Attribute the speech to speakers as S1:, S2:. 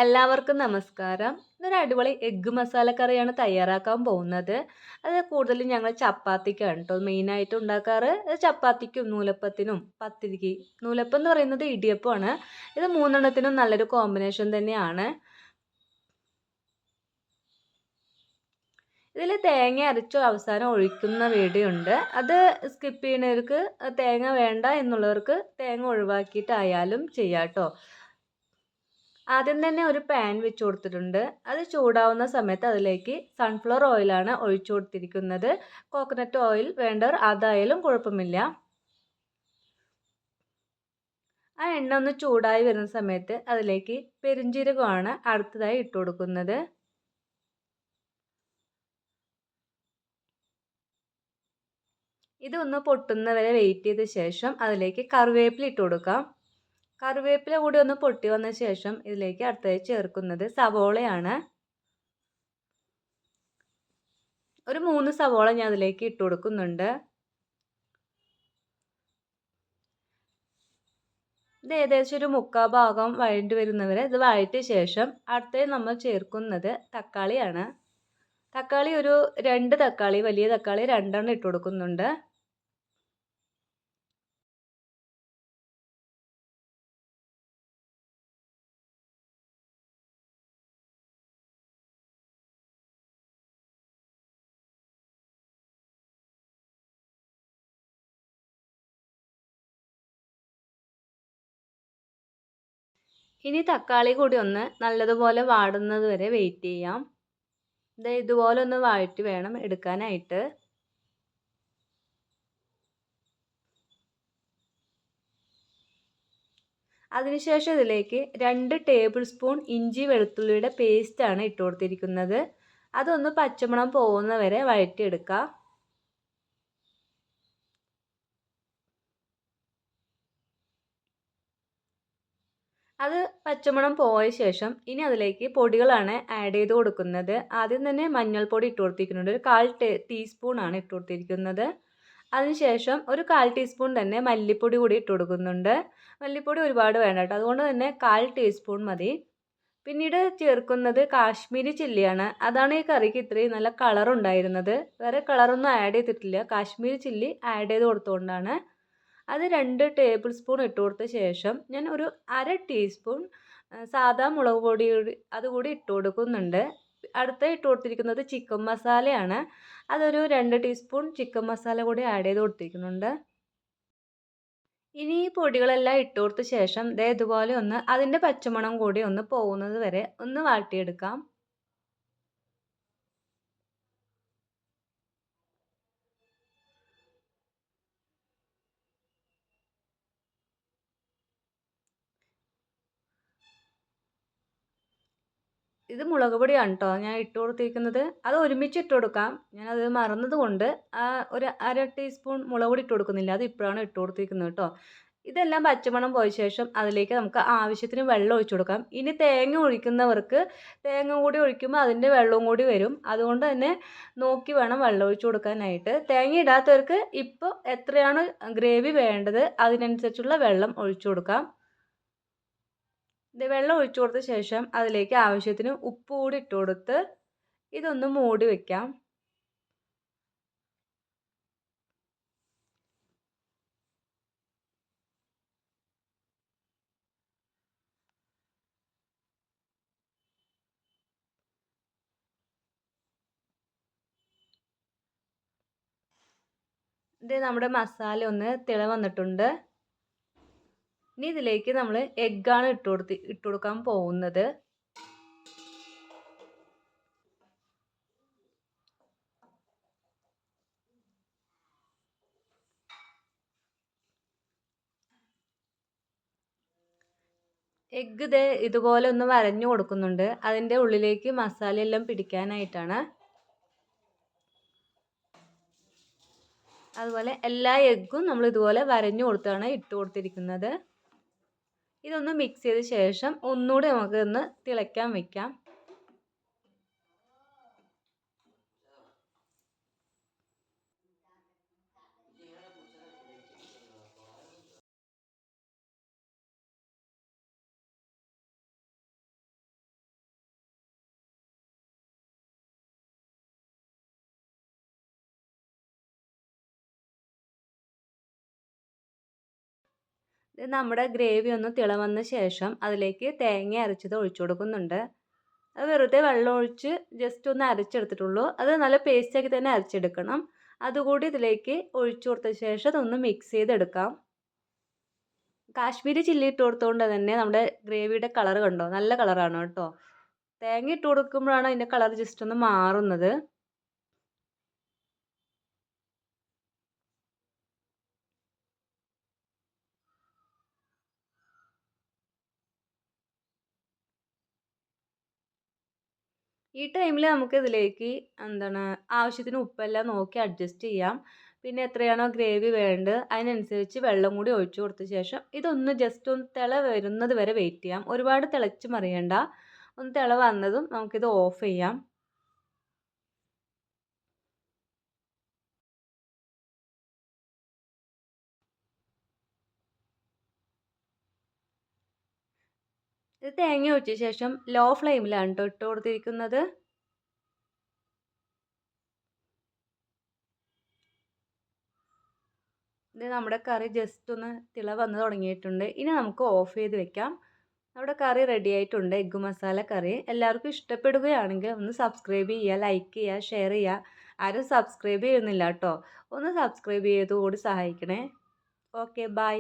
S1: എല്ലാവർക്കും നമസ്കാരം. ഇന്നൊരു അടിപൊളി എഗ്ഗ് മസാല കറിയാണ് തയ്യാറാക്കാൻ പോകുന്നത്. അത് കൂടുതലും ഞങ്ങൾ ചപ്പാത്തിക്കാണ് കേട്ടോ മെയിനായിട്ട് ഉണ്ടാക്കാറ്. അത് ചപ്പാത്തിക്കും നൂലപ്പത്തിനും പത്തിരിക്ക്. നൂലപ്പം എന്ന് പറയുന്നത് ഇടിയപ്പമാണ്. ഇത് മൂന്നെണ്ണത്തിനും നല്ലൊരു കോമ്പിനേഷൻ തന്നെയാണ്. ഇതിൽ തേങ്ങ അരച്ചു അവസാനം ഒഴിക്കുന്ന വീഡിയോ ഉണ്ട്. അത് സ്കിപ്പ് ചെയ്യുന്നവർക്ക് തേങ്ങ വേണ്ട എന്നുള്ളവർക്ക് തേങ്ങ ഒഴിവാക്കിയിട്ടായാലും ചെയ്യാം കേട്ടോ. ആദ്യം തന്നെ ഒരു പാൻ വെച്ച് കൊടുത്തിട്ടുണ്ട്. അത് ചൂടാവുന്ന സമയത്ത് അതിലേക്ക് സൺഫ്ലവർ ഓയിലാണ് ഒഴിച്ചു കൊടുത്തിരിക്കുന്നത്. കോക്കനട്ട് ഓയിൽ വേണ്ടവർ അതായാലും കുഴപ്പമില്ല. ആ എണ്ണ ഒന്ന് ചൂടായി വരുന്ന സമയത്ത് അതിലേക്ക് പെരുംജീരകമാണ് അടുത്തതായി ഇട്ട് കൊടുക്കുന്നത്. ഇതൊന്ന് പൊട്ടുന്നവരെ വെയിറ്റ് ചെയ്ത ശേഷം അതിലേക്ക് കറിവേപ്പില ഇട്ട് കൊടുക്കാം. കറിവേപ്പില കൂടി ഒന്ന് പൊട്ടി വന്ന ശേഷം ഇതിലേക്ക് അടുത്തതായി ചേർക്കുന്നത് സവോളയാണ്. ഒരു 3 സവോള ഞാൻ അതിലേക്ക് ഇട്ട് കൊടുക്കുന്നുണ്ട്. ഇത് ഏകദേശം ഒരു 3/4 ഭാഗം വഴണ്ടി വരുന്നവരെ ഇത് വഴറ്റിയ ശേഷം അടുത്തതായി നമ്മൾ ചേർക്കുന്നത് തക്കാളിയാണ്. തക്കാളി ഒരു 2 തക്കാളി, വലിയ തക്കാളി 2 ഇട്ട് കൊടുക്കുന്നുണ്ട്. ഇനി തക്കാളി കൂടി ഒന്ന് നല്ലതുപോലെ വാടുന്നത് വരെ വെയിറ്റ് ചെയ്യാം. ഇതുപോലെ ഒന്ന് വഴറ്റി വേണം എടുക്കാനായിട്ട്. അതിനുശേഷം ഇതിലേക്ക് 2 ടേബിൾ സ്പൂൺ ഇഞ്ചി വെളുത്തുള്ളിയുടെ പേസ്റ്റാണ് ഇട്ട് കൊടുത്തിരിക്കുന്നത്. അതൊന്ന് പച്ചമണം പോകുന്ന വരെ വഴറ്റിയെടുക്കാം. അത് പച്ചമണം പോയ ശേഷം ഇനി അതിലേക്ക് പൊടികളാണ് ആഡ് ചെയ്ത് കൊടുക്കുന്നത്. ആദ്യം തന്നെ മഞ്ഞൾപ്പൊടി ഇട്ട് കൊടുത്തിരിക്കുന്നുണ്ട്. ഒരു 1/4 ടീസ്പൂണാണ് ഇട്ട് കൊടുത്തിരിക്കുന്നത്. അതിനുശേഷം ഒരു 1/4 ടീസ്പൂൺ തന്നെ മല്ലിപ്പൊടി കൂടി ഇട്ട് കൊടുക്കുന്നുണ്ട്. മല്ലിപ്പൊടി ഒരുപാട് വേണ്ട കേട്ടോ, അതുകൊണ്ട് തന്നെ 1/4 ടീസ്പൂൺ മതി. പിന്നീട് ചേർക്കുന്നത് കാശ്മീരി ചില്ലിയാണ്. അതാണ് ഈ കറിക്ക് ഇത്രയും നല്ല കളർ ഉണ്ടായിരുന്നത്. വേറെ കളറൊന്നും ആഡ് ചെയ്തിട്ടില്ല, കാശ്മീരി ചില്ലി ആഡ് ചെയ്ത് കൊടുത്തുകൊണ്ടാണ്. അത് 2 ടേബിൾ സ്പൂൺ ഇട്ട് കൊടുത്ത ശേഷം ഞാൻ ഒരു 1/2 ടീസ്പൂൺ സാദാ മുളക് പൊടി അതുകൂടി ഇട്ട് കൊടുക്കുന്നുണ്ട്. അടുത്ത ഇട്ട് കൊടുത്തിരിക്കുന്നത് ചിക്കൻ മസാലയാണ്. അതൊരു 2 ടീസ്പൂൺ ചിക്കൻ മസാല കൂടി ആഡ് ചെയ്ത് കൊടുത്തിരിക്കുന്നുണ്ട്. ഇനി ഈ പൊടികളെല്ലാം ഇട്ട് കൊടുത്ത ശേഷം ഇതുപോലെ ഒന്ന് അതിൻ്റെ പച്ചമണം കൂടി ഒന്ന് പോകുന്നത് വരെ ഒന്ന് വാട്ടിയെടുക്കാം. ഇത് മുളക് പൊടിയാണ് കേട്ടോ ഞാൻ ഇട്ട് കൊടുത്തിരിക്കുന്നത്. അത് ഒരുമിച്ച് ഇട്ട് കൊടുക്കാം. ഞാനത് മറന്നത് കൊണ്ട് ഒരു 1/2 ടീസ്പൂൺ മുളക് പൊടി ഇട്ട് കൊടുക്കുന്നില്ല. അത് ഇപ്പോഴാണ് ഇട്ട് കൊടുത്തിരിക്കുന്നത് കേട്ടോ. ഇതെല്ലാം പച്ചമണം പോയ ശേഷം അതിലേക്ക് നമുക്ക് ആവശ്യത്തിന് വെള്ളം ഒഴിച്ചു കൊടുക്കാം. ഇനി തേങ്ങ ഒഴിക്കുന്നവർക്ക് തേങ്ങ കൂടി ഒഴിക്കുമ്പോൾ അതിൻ്റെ വെള്ളവും കൂടി വരും. അതുകൊണ്ട് തന്നെ നോക്കി വേണം വെള്ളം ഒഴിച്ചു കൊടുക്കാനായിട്ട്. തേങ്ങ ഇടാത്തവർക്ക് ഇപ്പോൾ എത്രയാണ് ഗ്രേവി വേണ്ടത് അതിനനുസരിച്ചുള്ള വെള്ളം ഒഴിച്ചു കൊടുക്കാം. വെള്ളം ഒഴിച്ചു കൊടുത്ത ശേഷം അതിലേക്ക് ആവശ്യത്തിന് ഉപ്പ് കൂടി ഇട്ട് കൊടുത്ത് ഇതൊന്ന് മൂടി വെക്കാം. നമ്മുടെ മസാല ഒന്ന് തിള വന്നിട്ടുണ്ട്. ഇനി ഇതിലേക്ക് നമ്മൾ എഗ്ഗാണ് ഇട്ട് കൊടുക്കാൻ പോകുന്നത്. എഗ്ഗ് ഇതുപോലെ ഒന്ന് വരഞ്ഞു കൊടുക്കുന്നുണ്ട്. അതിൻ്റെ ഉള്ളിലേക്ക് മസാലയെല്ലാം പിടിക്കാനായിട്ടാണ്. അതുപോലെ എല്ലാ എഗ്ഗും നമ്മൾ ഇതുപോലെ വരഞ്ഞു കൊടുത്താണ് ഇട്ട് കൊടുത്തിരിക്കുന്നത്. ഇതൊന്ന് മിക്സ് ചെയ്ത ശേഷം ഒന്നുകൂടി നമുക്കൊന്ന് തിളയ്ക്കാൻ വെക്കാം. ഇത് നമ്മുടെ ഗ്രേവി ഒന്ന് തിളവന്ന ശേഷം അതിലേക്ക് തേങ്ങ അരച്ചത് ഒഴിച്ചു കൊടുക്കുന്നുണ്ട്. അത് വെറുതെ വെള്ളം ഒഴിച്ച് ജസ്റ്റ് ഒന്ന് അരച്ചെടുത്തിട്ടുള്ളൂ. അത് നല്ല പേസ്റ്റാക്കി തന്നെ അരച്ചെടുക്കണം. അതുകൂടി ഇതിലേക്ക് ഒഴിച്ചു കൊടുത്ത ശേഷം അതൊന്ന് മിക്സ് ചെയ്തെടുക്കാം. കാശ്മീരി ചില്ലി ഇട്ട് കൊടുത്തുകൊണ്ട് തന്നെ നമ്മുടെ ഗ്രേവിയുടെ കളർ കണ്ടോ, നല്ല കളറാണ് കേട്ടോ. തേങ്ങ ഇട്ട് കൊടുക്കുമ്പോഴാണ് അതിൻ്റെ കളർ ജസ്റ്റ് ഒന്ന് മാറുന്നത്. ഈ ടൈമിൽ നമുക്ക് ഇതിലേക്ക് ആവശ്യത്തിന് ഉപ്പെല്ലാം നോക്കി അഡ്ജസ്റ്റ് ചെയ്യാം. പിന്നെ എത്രയാണോ ഗ്രേവി വേണ്ടത് അതിനനുസരിച്ച് വെള്ളം കൂടി ഒഴിച്ചു കൊടുത്ത ശേഷം ഇതൊന്ന് ജസ്റ്റ് ഒന്ന് തിള വരുന്നത് വരെ വെയിറ്റ് ചെയ്യാം. ഒരുപാട് തിളച്ച് മറിയണ്ട. ഒന്ന് തിള വന്നതും നമുക്കിത് ഓഫ് ചെയ്യാം. ഇത് തേങ്ങ ഒഴിച്ച ശേഷം ലോ ഫ്ലെയിമിലാണ് കേട്ടോ ഇട്ട് കൊടുത്തിരിക്കുന്നത്. ഇത് നമ്മുടെ കറി ജസ്റ്റ് ഒന്ന് തിള വന്ന് തുടങ്ങിയിട്ടുണ്ട്. ഇനി നമുക്ക് ഓഫ് ചെയ്ത് വെക്കാം. നമ്മുടെ കറി റെഡി ആയിട്ടുണ്ട്. എഗ്ഗ് മസാല കറി എല്ലാവർക്കും ഇഷ്ടപ്പെടുകയാണെങ്കിൽ ഒന്ന് സബ്സ്ക്രൈബ് ചെയ്യുക, ലൈക്ക് ചെയ്യുക, ഷെയർ ചെയ്യുക. ആരും സബ്സ്ക്രൈബ് ചെയ്യുന്നില്ല കേട്ടോ. ഒന്ന് സബ്സ്ക്രൈബ് ചെയ്ത് കൂടി സഹായിക്കണേ. Okay bye.